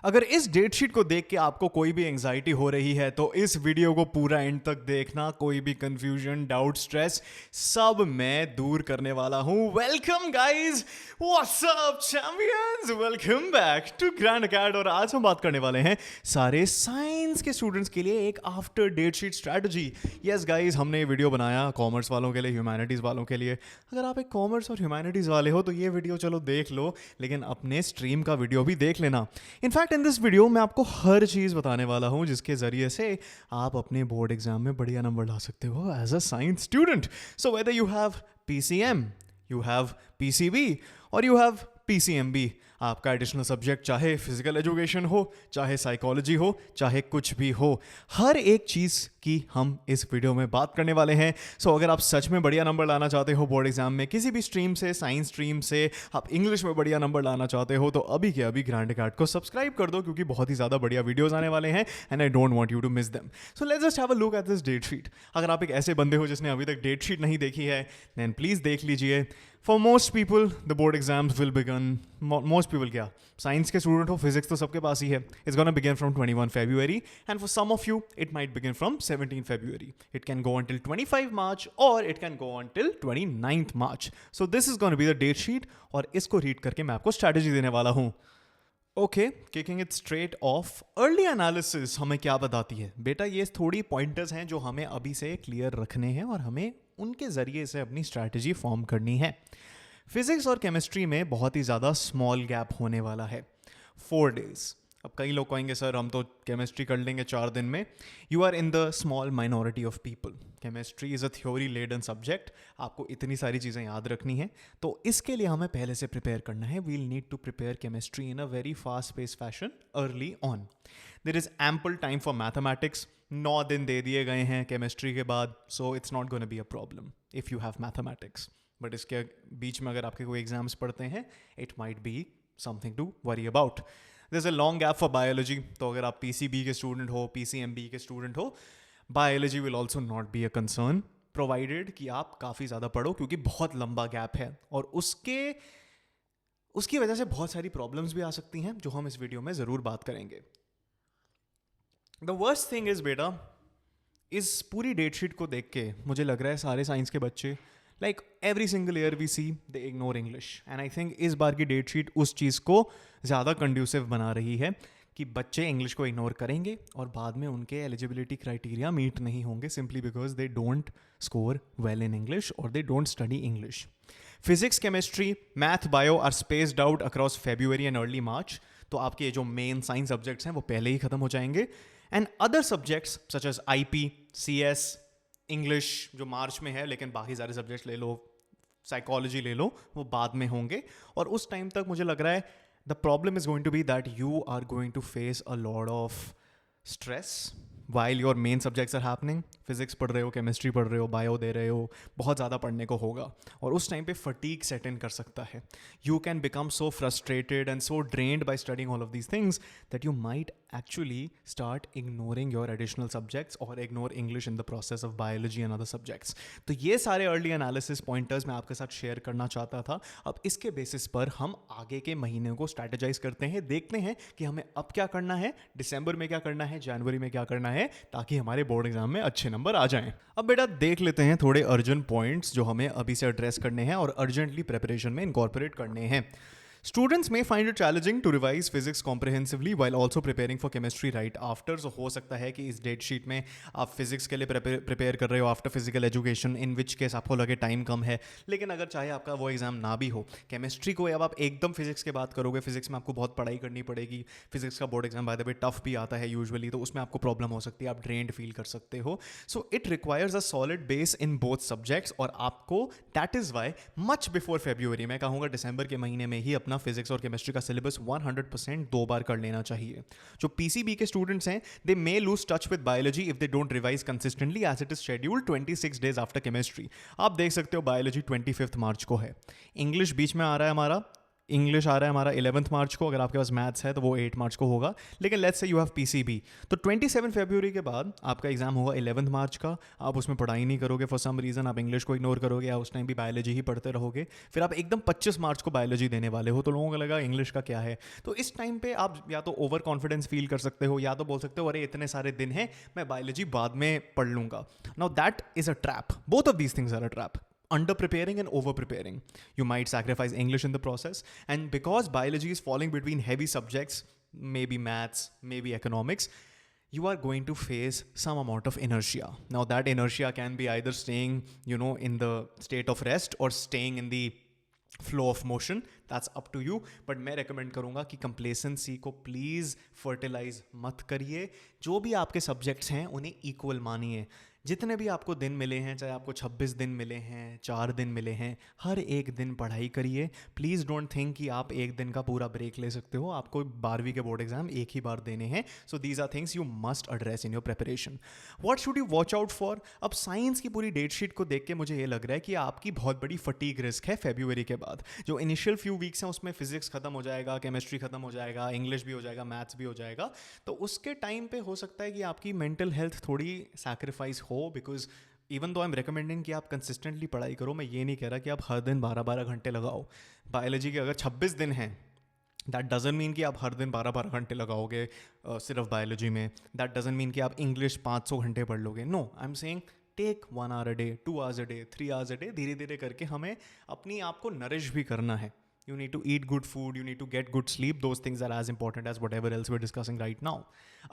अगर इस date sheet को देख के आपको कोई भी एंजाइटी हो रही है तो इस वीडियो को पूरा एंड तक देखना। कोई भी कंफ्यूजन, डाउट, स्ट्रेस सब मैं दूर करने वाला हूं। Welcome guys, what's up champions, welcome back to grand Acad. और आज हम बात करने वाले हैं सारे साइंस के स्टूडेंट्स के लिए एक after date sheet strategy. Yes guys, हमने ये वीडियो बनाया कॉमर्स वालों के लिए, ह्यूमैनिटीज़ वालों के लिए। अगर आप एक कॉमर्स और ह्यूमैनिटीज़ वाले हो तो ये वीडियो चलो देख लो, लेकिन अपने स्ट्रीम का वीडियो भी देख लेना। इनफैक्ट इन दिस वीडियो मैं आपको हर चीज़ बताने वाला हूँ जिसके ज़रिए से आप अपने बोर्ड एग्जाम में बढ़िया नंबर ला सकते हो as a science student. So whether you have PCM, you have PCB और you have PCMB, आपका एडिशनल सब्जेक्ट चाहे फिजिकल एजुकेशन हो, चाहे साइकोलॉजी हो, चाहे कुछ भी हो, हर एक चीज़ की हम इस वीडियो में बात करने वाले हैं। सो अगर आप सच में बढ़िया नंबर लाना चाहते हो बोर्ड एग्जाम में किसी भी स्ट्रीम से, साइंस स्ट्रीम से, आप इंग्लिश में बढ़िया नंबर लाना चाहते हो तो अभी के अभी ग्रैंड अकेड को सब्सक्राइब कर दो, क्योंकि बहुत ही ज़्यादा बढ़िया वीडियोज़ आने वाले हैं and I don't want you to miss them. So let's just have a look at this date sheet. अगर आप एक ऐसे बंदे हो जिसने अभी तक डेट शीट नहीं देखी है देन प्लीज़ देख लीजिए। For most people the board exams will begin, most people क्या, साइंस के स्टूडेंट हो, फिजिक्स तो सबके पास ही है, it's gonna begin from 21 February and for some of you it might begin from 17 February. It can go until 25 March or it can go until 29th March. So this is going to be the date sheet और इसको read करके मैं आपको strategy देने वाला हूँ। Okay, kicking it straight of, early analysis हमें क्या बताती है बेटा? ये थोड़ी पॉइंटर्स हैं जो हमें अभी से क्लियर रखने हैं और हमें उनके ज़रिए से अपनी स्ट्रैटेजी फॉर्म करनी है। फिजिक्स और केमिस्ट्री में बहुत ही ज़्यादा स्मॉल गैप होने वाला है, 4 days। अब कई लोग कहेंगे सर हम तो केमिस्ट्री कर लेंगे 4 दिन में। You are in the small minority of people. Chemistry is a theory laden subject, आपको इतनी सारी चीज़ें याद रखनी है, तो इसके लिए हमें पहले से प्रिपेयर करना है। We'll need to prepare chemistry in a very fast pace fashion early on. There is ample time for mathematics, 9 दिन दे दिए गए हैं केमिस्ट्री के बाद, so it's not gonna be a problem if you have mathematics. But इसके बीच में अगर आपके कोई एग्जाम्स पढ़ते हैं it might be something to worry about. There's a long gap for biology, तो अगर आप PCB के स्टूडेंट हो, PCMB के स्टूडेंट हो, biology will also not be a concern, provided कि आप काफ़ी ज़्यादा पढ़ो, क्योंकि बहुत लंबा गैप है और उसकी वजह से बहुत सारी प्रॉब्लम्स भी आ सकती हैं जो हम इस वीडियो में ज़रूर बात करेंगे। द वर्स्ट थिंग इज़ बेटा, इस पूरी डेट शीट को देख के मुझे लग रहा है सारे साइंस के बच्चे, like every single year we see they ignore English, and I think इस बार की डेट शीट उस चीज़ को ज़्यादा कंड्यूसिव बना रही है कि बच्चे इंग्लिश को इग्नोर करेंगे और बाद में उनके एलिजिबिलिटी क्राइटेरिया मीट नहीं होंगे simply because they don't score well in English और they don't study English. Physics, chemistry, math, bio are spaced out across February and early March, तो आपके जो मेन साइंस सब्जेक्ट्स हैं वो पहले ही खत्म हो जाएंगे। And other subjects such as IP, CS, English जो मार्च में है, लेकिन बाकी सारे सब्जेक्ट्स ले लो, साइकोलॉजी ले लो, वो बाद में होंगे। और उस टाइम तक मुझे लग रहा है the problem is going to be that you are going to face a lot of stress while your main subjects are happening. Physics पढ़ रहे हो, केमिस्ट्री पढ़ रहे हो, बायो दे रहे हो, बहुत ज़्यादा पढ़ने को होगा और उस टाइम पे फटीग सेट इन कर सकता है। You can become so frustrated and so drained by studying all of these things that you might actually start ignoring your additional subjects or ignore English in the process of biology and other subjects. तो ये सारे early analysis pointers मैं आपके साथ share करना चाहता था। अब इसके बेसिस पर हम आगे के महीने को स्ट्रैटेजाइज करते हैं, देखते हैं कि हमें अब क्या करना है, दिसंबर में क्या करना है, जनवरी में क्या करना है, ताकि हमारे बोर्ड एग्जाम में अच्छे नंबर आ जाएं। अब बेटा देख लेते हैं थोड़े अर्जेंट पॉइंट्स जो हमें अभी से एड्रेस करने हैं और अर्जेंटली प्रिपरेशन में इनकॉर्पोरेट करने हैं। Students may find it challenging to revise physics comprehensively while also preparing for chemistry right after. So हो सकता है कि इस डेट शीट में आप फिजिक्स के लिए प्रिपेयर कर रहे हो after physical education, in which case आपको लगे टाइम कम है। लेकिन अगर चाहे आपका वो एग्जाम ना भी हो, केमिस्ट्री को अब आप एकदम फिजिक्स के बात करोगे, फिजिक्स में आपको बहुत पढ़ाई करनी पड़ेगी। फिजिक्स का board exam by the way tough भी आता है यूजुअली, तो उसमें आपको प्रॉब्लम हो सकती है, आप ड्रेन्ड फील कर सकते हो। So it requires a solid base in both subjects और आपको that is why much before February, मैं कहूँगा दिसंबर के महीने में ही अपना फिजिक्स और केमिस्ट्री का सिलेबस 100% 2 बार कर लेना चाहिए। जो PCB के स्टूडेंट्स हैं they may lose touch with biology if they don't revise consistently as it is scheduled 26 days after chemistry. आप देख सकते हो बायोलॉजी 25 मार्च को है, इंग्लिश बीच में आ रहा है हमारा इंग्लिश आ रहा है हमारा 11 मार्च को, अगर आपके पास मैथ्स है तो वो 8 मार्च को होगा, लेकिन let's say you have PCB, तो 27 फरवरी के बाद आपका एग्जाम होगा 11 मार्च का। आप उसमें पढ़ाई नहीं करोगे फॉर सम रीज़न, आप इंग्लिश को इग्नोर करोगे या उस टाइम भी बायोलॉजी ही पढ़ते रहोगे, फिर आप एकदम 25 मार्च को बायोलॉजी देने वाले हो, तो लोगों को लगा इंग्लिश का क्या है। तो इस टाइम पे आप या तो ओवर कॉन्फिडेंस फील कर सकते हो या तो बोल सकते हो अरे इतने सारे दिन हैं, मैं बायोलॉजी बाद में पढ़ लूँगा। Now that is a trap, both of these things are a trap. Under preparing and over preparing, you might sacrifice English in the process, and because biology is falling between heavy subjects, maybe maths, maybe economics, you are going to face some amount of inertia. Now that inertia can be either staying in the state of rest or staying in the flow of motion, that's up to you, but मैं recommend करूंगा कि complacency को please fertilise मत करिए। जो भी आपके subjects हैं उन्हें इक्वल मानिए। जितने भी आपको दिन मिले हैं, चाहे आपको 26 दिन मिले हैं, 4 दिन मिले हैं, हर एक दिन पढ़ाई करिए। प्लीज़ डोंट थिंक कि आप एक दिन का पूरा ब्रेक ले सकते हो, आपको 12वीं के बोर्ड एग्जाम एक ही बार देने हैं। So these are things you must address in your preparation. What should you watch out for? अब साइंस की पूरी डेट शीट को देख के मुझे ये लग रहा है कि आपकी बहुत बड़ी फटीग रिस्क है फरवरी के बाद। जो इनिशियल फ्यू वीक्स हैं उसमें फिजिक्स खत्म हो जाएगा, केमिस्ट्री खत्म हो जाएगा, इंग्लिश भी हो जाएगा, मैथ्स भी हो जाएगा, तो उसके टाइम पे हो सकता है कि आपकी मेंटल हेल्थ थोड़ी सैक्रिफाइस हो, because even though I am recommending कि आप कंसिस्टेंटली पढ़ाई करो। मैं ये नहीं कह रहा कि आप हर दिन 12-12 घंटे लगाओ। बायोलॉजी के अगर 26 दिन हैं, दैट डजन मीन कि आप हर दिन 12-12 घंटे लगाओगे सिर्फ बायोलॉजी में। दैट डजन मीन कि आप इंग्लिश 500 घंटे पढ़ लोगे। No, I am saying take 1 hour a day, 2 hours a day, 3 hours a day. धीरे धीरे करके हमें अपनी आप को नरिश भी करना है। You need to eat good food, you need to get good sleep. Those things are as important as whatever else we're discussing right now.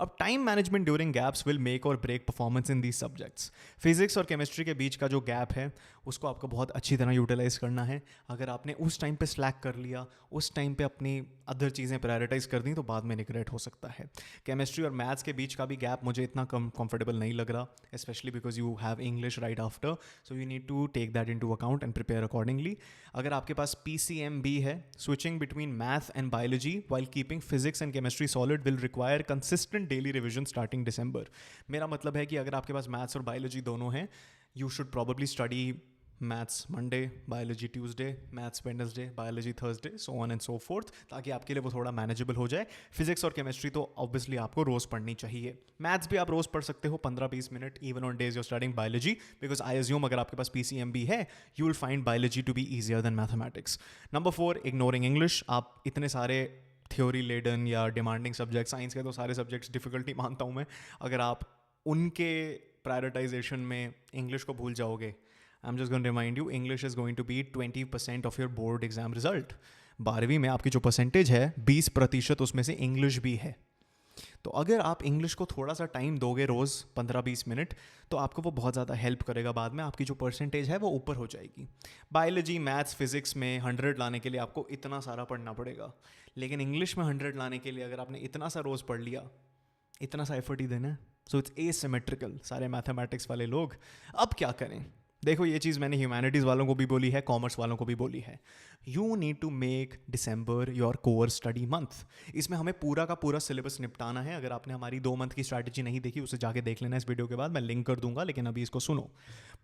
अब time management during gaps will make or break performance in these subjects. Physics और chemistry के बीच का जो gap है उसको आपको बहुत अच्छी तरह यूटिलाइज करना है। अगर आपने उस टाइम पे स्लैक कर लिया, उस टाइम पे अपनी अदर चीज़ें प्रायोरिटाइज कर दी, तो बाद में रिग्रेट हो सकता है। केमिस्ट्री और मैथ्स के बीच का भी गैप मुझे इतना कंफर्टेबल नहीं लग रहा, specially because you have English right after, so you need to take that into account and prepare accordingly. अगर आपके पास PCMB है, switching between math and biology while keeping physics and chemistry solid will require consistent daily revision starting December. मेरा मतलब है कि अगर आपके पास मैथ्स और बायोलॉजी दोनों हैं, you should probably study maths Monday, biology Tuesday, maths Wednesday, biology Thursday, so on and so fourth, ताकि आपके लिए वो थोड़ा मैनेजेबल हो जाए। फिजिक्स और केमिस्ट्री तो ऑब्वियसली आपको रोज़ पढ़नी चाहिए। मैथ्स भी आप रोज़ पढ़ सकते हो 15-20 minute, even on days you're studying biology, because I assume अगर आपके पास PCMB है, you will find biology to be easier than mathematics. Number 4, ignoring English. आप इतने सारे थ्योरी लेडन या डिमांडिंग सब्जेक्ट, साइंस के तो सारे सब्जेक्ट्स डिफिकल्टी मानता हूँ मैं, अगर आप उनके प्रायोरिटाइजेशन में इंग्लिश को भूल जाओगे, I'm just going to remind you, English is going to be 20% of your board exam result. 12वीं में आपकी जो परसेंटेज है 20% उसमें से इंग्लिश भी है। तो अगर आप इंग्लिश को थोड़ा सा टाइम दोगे रोज़ 15-20 मिनट, तो आपको वो बहुत ज़्यादा हेल्प करेगा। बाद में आपकी जो परसेंटेज है वो ऊपर हो जाएगी। बायोलॉजी, मैथ्स, फिजिक्स में 100 लाने के लिए आपको इतना सारा पढ़ना पड़ेगा, लेकिन इंग्लिश में 100 लाने के लिए अगर आपने इतना सा रोज़ पढ़ लिया, इतना सा एफर्ट ही देना है। सो इट्स एसिमेट्रिकल सारे मैथमेटिक्स वाले लोग। अब क्या करें? देखो, ये चीज़ मैंने ह्यूमैनिटीज़ वालों को भी बोली है, कॉमर्स वालों को भी बोली है। You need to make December your core study month. इसमें हमें पूरा का पूरा सिलेबस निपटाना है। अगर आपने हमारी 2 मंथ की स्ट्रैटेजी नहीं देखी, उसे जाके देख लेना इस वीडियो के बाद, मैं लिंक कर दूंगा, लेकिन अभी इसको सुनो।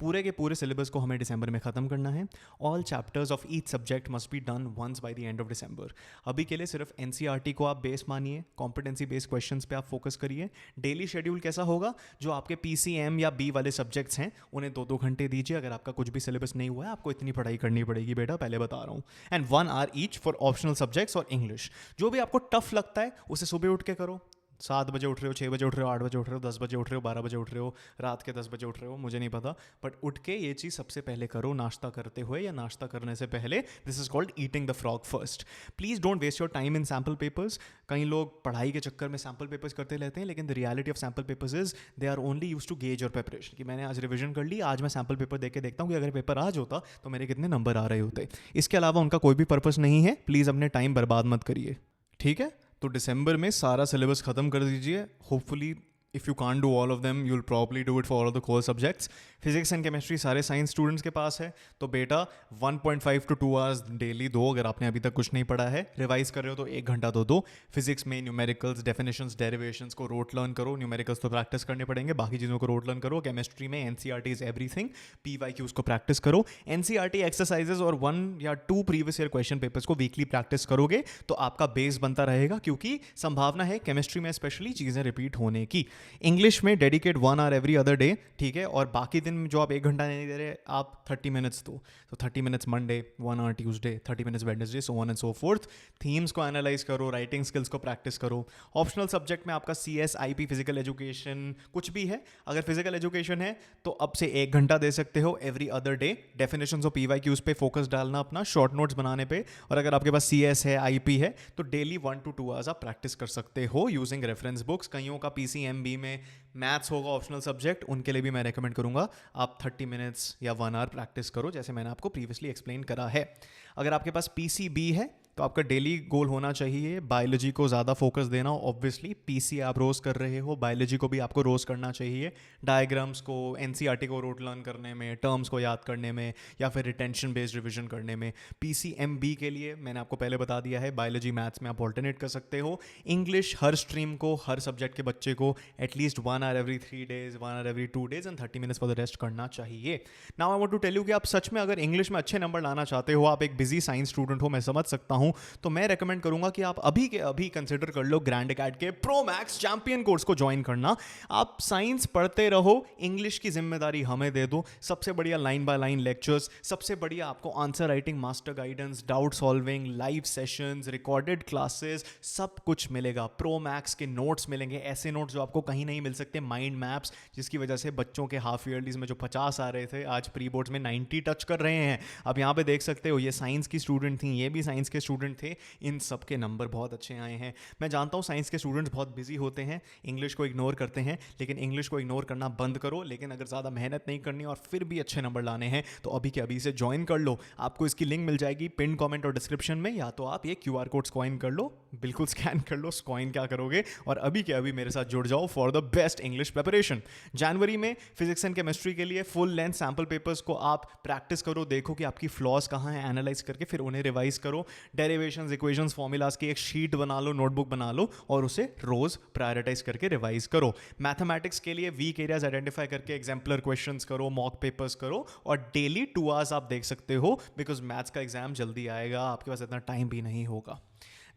पूरे के पूरे सिलेबस को हमें दिसंबर में ख़त्म करना है। All chapters of each subject must be done once by the end of December. अभी के लिए सिर्फ NCERT को आप बेस मानिए, कॉम्पिटेंसी बेस्ड क्वेश्चंस पे आप फोकस करिए। डेली शेड्यूल कैसा होगा? जो आपके PCM या B वाले सब्जेक्ट्स हैं उन्हें 2-2 घंटे दीजिए। अगर आपका कुछ भी सिलेबस नहीं हुआ है, आपको इतनी पढ़ाई करनी पड़ेगी बेटा, पहले बता रहा हूँ। And 1 hour each for optional subjects और इंग्लिश। जो भी आपको टफ लगता है उसे सुबह उठ के करो। 7 बजे उठ रहे हो, 6 बजे उठ रहे हो, 8 बजे उठ रहे हो, 10 बजे उठ रहे हो, 12 बजे उठ रहे हो, रात के 10 बजे उठ रहे हो, मुझे नहीं पता, बट उठ के ये चीज़ सबसे पहले करो, नाश्ता करते हुए या नाश्ता करने से पहले। This is called eating the frog first. Please don't waste your time in sample papers. कई लोग पढ़ाई के चक्कर में सैम्पल पेपर्स करते रहते हैं, लेकिन the reality of sample papers is they are only use to gauge your preparation. कि मैंने आज रिविजन कर ली, आज मैं सैम्पल पेपर देख के देखता हूँ कि अगर पेपर आज होता तो मेरे कितने नंबर आ रहे होते। इसके अलावा उनका कोई भी पर्पस नहीं है। प्लीज़ अपने टाइम बर्बाद मत करिए, ठीक है? तो दिसंबर में सारा सिलेबस ख़त्म कर दीजिए। Hopefully if you can't do all of them, you'll probably do it for all of the core subjects. Physics and chemistry सारे साइंस स्टूडेंट्स के पास है, तो बेटा 1.5 to 2 hours डेली दो. अगर आपने अभी तक कुछ नहीं पढ़ा है, रिवाइज कर रहे हो तो 1 घंटा तो दो. फिजिक्स में न्यूमेरिकल्स, डेफिनेशंस, डेरिवेशंस को रोट लर्न करो. न्यूमेरिकल्स तो प्रैक्टिस करने पड़ेंगे, बाकी चीज़ों को रोट लर्न करो. केमिस्ट्री में एनसीईआरटी इज एवरीथिंग, पीवाईक्यूज को प्रैक्टिस करो. एनसीईआरटी एक्सरसाइजेस और 1 या 2 प्रीवियस ईयर क्वेश्चन पेपर्स को वीकली प्रैक्टिस करोगे तो आपका बेस बनता रहेगा, क्योंकि संभावना है केमिस्ट्री में स्पेशली चीज़ें रिपीट होने की. इंग्लिश में dedicate 1 hour every other day, ठीक है. और बाकी दिन में जो आप 1 घंटा नहीं दे रहे, आप 30 मिनट्स दो. तो 30 minutes Monday, 1 hour Tuesday, 30 minutes Wednesday, so on and so fourth. Themes को एनालाइज करो, राइटिंग स्किल्स को प्रैक्टिस करो. ऑप्शनल सब्जेक्ट में आपका CS, IP, फिजिकल एजुकेशन कुछ भी है. अगर फिजिकल एजुकेशन है तो अब से 1 घंटा दे सकते हो एवरी अदर डे. डेफिनेशंस और PYQs पे फोकस डालना अपना, शॉर्ट नोट्स बनाने पे. और अगर आपके पास CS है, IP है, तो डेली 1 to 2 hours आप प्रैक्टिस कर सकते हो यूजिंग रेफरेंस बुक्स. कईयों का PCMB में मैथ्स होगा ऑप्शनल सब्जेक्ट, उनके लिए भी मैं रेकमेंड करूंगा आप 30 मिनट्स या 1 hour प्रैक्टिस करो, जैसे मैंने आपको प्रीवियसली एक्सप्लेन करा है. अगर आपके पास PCB है तो आपका डेली गोल होना चाहिए बायोलॉजी को ज़्यादा फोकस देना. ऑब्वियसली PC आप रोज़ कर रहे हो, बायोलॉजी को भी आपको रोज़ करना चाहिए. डायग्राम्स को, NCERT को रोट लर्न करने में, टर्म्स को याद करने में, या फिर रिटेंशन बेस्ड रिविजन करने में. PCMB के लिए मैंने आपको पहले बता दिया है, बायोलॉजी मैथ्स में आप ऑल्टरनेट कर सकते हो. इंग्लिश हर स्ट्रीम को, हर सब्जेक्ट के बच्चे को at least 1 hour every 3 days, 1 hour every 2 days and 30 minutes for the rest करना चाहिए. Now I want to tell you कि आप सच में अगर इंग्लिश में अच्छे नंबर लाना चाहते हो, आप एक बिजी साइंस स्टूडेंट हो, मैं समझ सकता हूं, तो मैं रेकमेंड करूंगा कि आप अभी के अभी कंसिडर कर लो ग्रैंड अकेड के प्रो मैक्स चैंपियन कोर्स को ज्वाइन करना. आप साइंस पढ़ते रहो, इंग्लिश की जिम्मेदारी हमें दे दो. सबसे बढ़िया लाइन बाय लाइन लेक्चर्स, सबसे बढ़िया आपको answer writing master guidance, doubt solving, live sessions, recorded classes, सब कुछ मिलेगा. प्रो मैक्स के नोट्स मिलेंगे, ऐसे नोट्स जो आपको कहीं नहीं मिल सकते. माइंड मैप्स, जिसकी वजह से बच्चों के हाफ ईयरलीज में जो 50 आ रहे थे, आज प्री बोर्ड्स में 90 टच कर रहे हैं. अब यहाँ पे देख सकते हो, ये साइंस की स्टूडेंट थी, ये भी साइंस के स्टूडेंट थे, इन सब के नंबर बहुत अच्छे आए हैं. मैं जानता हूँ साइंस के स्टूडेंट्स बहुत बिजी होते हैं, इंग्लिश को इग्नोर करते हैं, लेकिन इंग्लिश को इग्नोर करना बंद करो. लेकिन अगर ज़्यादा मेहनत नहीं करनी और फिर भी अच्छे नंबर लाने हैं तो अभी के अभी से ज्वाइन कर लो. आपको इसकी लिंक मिल जाएगी पिन कमेंट और डिस्क्रिप्शन में, या तो आप ये QR कोड स्कैन कर लो, बिल्कुल स्कैन कर लो. स्कैन क्या करोगे, और अभी के अभी मेरे साथ जुड़ जाओ for the best English preparation. जनवरी में फिजिक्स एंड केमिस्ट्री के लिए फुल लेंथ सैम्पल पेपर्स को आप प्रैक्टिस करो, देखो कि आपकी फ्लॉज कहाँ हैं, एनालाइज करके फिर उन्हें रिवाइज करो. डेरिवेशंस, इक्वेशंस, फॉर्मूलाज की एक शीट बना लो, नोटबुक बना लो और उसे रोज प्रायोरिटाइज करके रिवाइज करो. मैथमेटिक्स के लिए वीक एरियाज आइडेंटिफाई करके एग्जाम्पलर क्वेश्चंस करो, मॉक पेपर्स करो, और डेली 2 hours आप देख सकते हो, बिकॉज मैथ्स का एग्जाम जल्दी आएगा, आपके पास इतना टाइम भी नहीं होगा.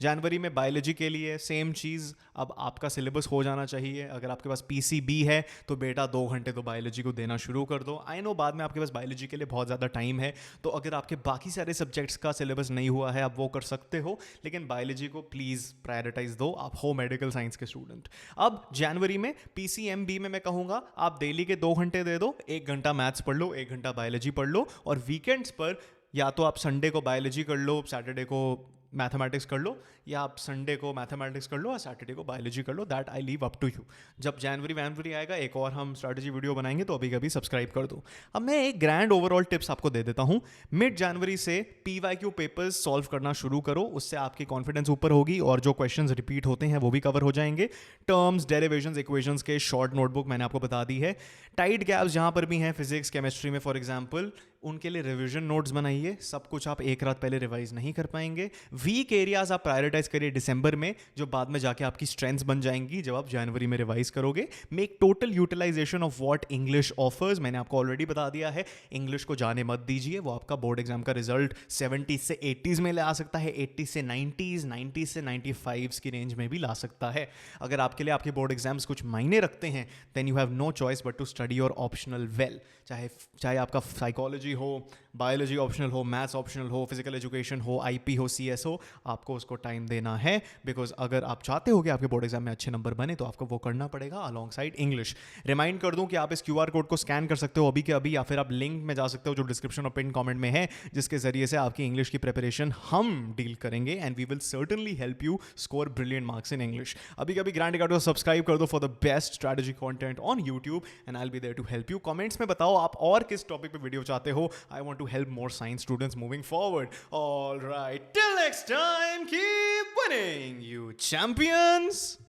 जनवरी में बायोलॉजी के लिए सेम चीज़, अब आपका सिलेबस हो जाना चाहिए. अगर आपके पास PCB है तो बेटा 2 घंटे तो बायोलॉजी को देना शुरू कर दो. आई नो बाद में आपके पास बायोलॉजी के लिए बहुत ज़्यादा टाइम है, तो अगर आपके बाकी सारे सब्जेक्ट्स का सिलेबस नहीं हुआ है, आप वो कर सकते हो, लेकिन बायोलॉजी को प्लीज़ प्रायोरिटाइज दो, आप हो मेडिकल साइंस के स्टूडेंट. अब जनवरी में PCMB में मैं कहूँगा आप डेली के 2 घंटे दे दो, 1 घंटा मैथ्स पढ़ लो, 1 घंटा बायोलॉजी पढ़ लो, और वीकेंड्स पर या तो आप संडे को बायोलॉजी कर लो, सैटरडे को मैथमेटिक्स कर लो, या आप संडे को मैथमेटिक्स कर लो और सैटरडे को बायोलॉजी कर लो. That I leave up to you. जब जनवरी आएगा एक और हम स्ट्रैटेजी वीडियो बनाएंगे, तो अभी कभी सब्सक्राइब कर दो. अब मैं एक ग्रैंड ओवरऑल टिप्स आपको दे देता हूं. मिड जनवरी से PYQ पेपर्स सॉल्व करना शुरू करो, उससे आपकी कॉन्फिडेंस ऊपर होगी और जो क्वेश्चंस रिपीट होते हैं वो भी कवर हो जाएंगे. टर्म्स, डेरिवेशंस, इक्वेशंस के शॉर्ट नोटबुक मैंने आपको बता दी है. टाइट गैप्स जहां पर भी हैं फिजिक्स केमिस्ट्री में फॉर एग्जाम्पल, उनके लिए रिविजन नोट्स बनाइए. सब कुछ आप एक रात पहले रिवाइज नहीं कर पाएंगे. वीक एरियाज आप प्रायोरिटाइज करिए दिसंबर में, जो बाद में जाके आपकी स्ट्रेंथ्स बन जाएंगी जब आप जनवरी में रिवाइज करोगे. Make total utilisation of what English offers, मैंने आपको ऑलरेडी बता दिया है. इंग्लिश को जाने मत दीजिए, वो आपका बोर्ड एग्जाम का रिजल्ट 70 से 80s में ला सकता है, 80 से 90s, 90 से 95s की रेंज में भी ला सकता है. अगर आपके लिए आपके बोर्ड एग्जाम्स कुछ मायने रखते हैं, then you have no choice but to study your optional well. चाहे आपका साइकोलॉजी हो, बायोलॉजी ऑप्शनल हो, मैथ्स ऑप्शनल हो, फिजिकल एजुकेशन हो, IP हो, CS हो, आपको उसको टाइम देना है. बिकॉज अगर आप चाहते हो कि आपके बोर्ड एग्जाम में अच्छे नंबर बने, तो आपको वो करना पड़ेगा अलॉन्ग साइड इंग्लिश. रिमाइंड कर दूं कि आप इस QR कोड को स्कैन कर सकते हो अभी के अभी, या फिर आप लिंक में जा सकते हो जो डिस्क्रिप्शन और पिन कमेंट में है, जिसके जरिए से आपकी इंग्लिश की प्रिपरेशन हम डील करेंगे, and we will certainly help you score brilliant marks in English. अभी के अभी ग्रैंड अकेडमी को सब्सक्राइब कर दो for the best strategy content on YouTube, and I will be there to help you. Comments में बताओ आप और किस टॉपिक पे वीडियो चाहते हो. I want to help more science students moving forward. All right, till next time, keep winning, you champions.